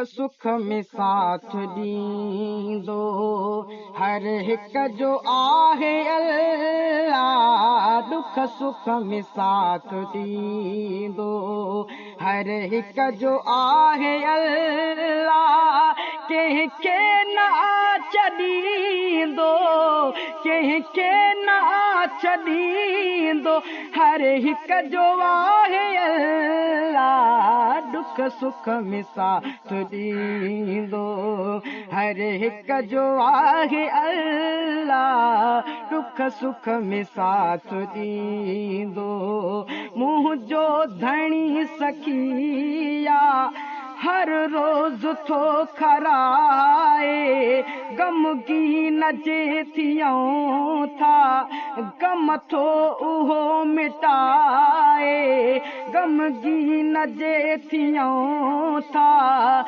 सुख में साथ ॾींदो हर हिक जो आहे अल्लाह। दुख सुख में साथ ॾींदो हर हिक जो आहे अल्लाह। कंहिंखे न छॾींदो कंहिंखे न छॾींदो हर हिक जो आहे अल्लाह। दुख सुख में साथ ॾींदो हर हिक जो आहे अल्लाह। दुख सुख में साथ ॾींदो मुंहिंजो धणी सखिया हर रोज़ थो खराए ग़मगीन जे थियूं था ग़म थो उहो मिटाए ग़मगीन जे थियूं था